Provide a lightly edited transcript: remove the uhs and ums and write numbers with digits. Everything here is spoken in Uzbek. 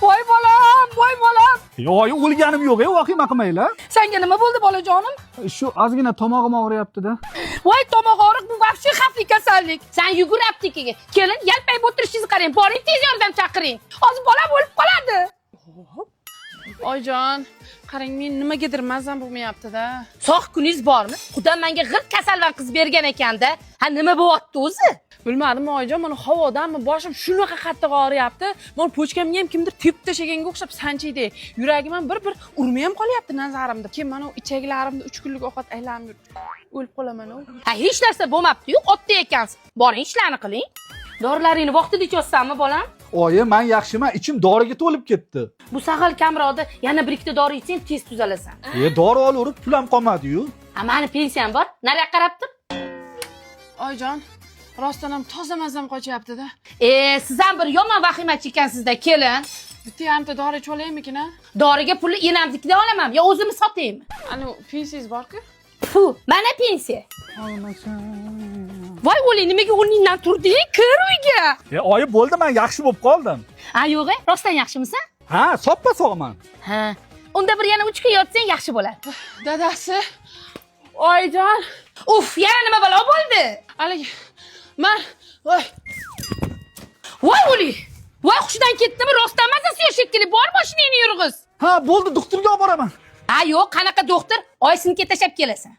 Voy bolam. Yo'q, o'lganim yo'q, vahima qilmanglar. Senga nima bo'ldi bolajonim? Shu ozgina tomog'im og'riyapti-da. Voy tomoq og'riq, bu vahshiy xavfli kasallik. Sen yugur aptekaga. Kelin, yalpayib o'tirishingizni qarang. Boring, tez yordam chaqiring. Hozir bolam o'lib qoladi. Oyjon, qarang, men nimagadir mazam bo'lmayapti-da. Sog' kuningiz bormi? Xudo menga g'irt kasalvan qiz bergan ekanda. Ha, nima bo'lyapti o'zi? Bilmadim oyjon, mana havodanmi boshim shunaqa qattiq og'riyapti. Men pochkamga ham kimdir tepib tashaganga o'xshab sanchiydi. Yuragim ham bir urmay ham qolyapti nazarimda. Keyin mana ichaklarimda 3 kunlik ovqat aylanib yuribdi. O'lib qolaman u. Ha, hech narsa bo'lmabdi-yu, oddiy ekansiz. Boring, ishlarni qiling. Dorilaringni vaqtida ichyosanmi, bolam? Oyi, men yaxshiman, ichim doriga to'lib ketdi. Bu sahal kamroqda yana bir ikkita dori ichsang tez tuzalasan. Dori olaverib pulam qolmadi-yu. Ha, meni pensiyam bor. Nariyoqqa qarab tur. Oyjon, rostdan ham toza mazam qochyapti-da. Siz ham bir yomon vahimachi ekansizda, kelin. Bitta yarimta dori ichib olaymikin-a? Doriga pulni enamnikidan olaman yo o'zimni sotaymi? Ana pensiyangiz bor-ku? Fu, mana pensiya. Voy o'ling, nimaga o'rningdan turding? Kir uyga. Oyi, bo'ldi, men yaxshi bo'lib qoldim. Ha, yo'q, rostdan yaxshimisan? Ha, soppa sog'man. Ha. Unda bir yana 3 kun yotsang yaxshi bo'ladi. Dadasi. Oyjon. Uf, yana nima balo bo'ldi? Haligi men Voy o'ling. Voy hushidan ketdimi? Rostdan mazasi yo'q shekilli. Bor mashinangni yurg'iz. Ha, bo'ldi, doktorga olib boraman. Ha, yo'q, qanaqa doktor? Oysiniki tashlab kelasan.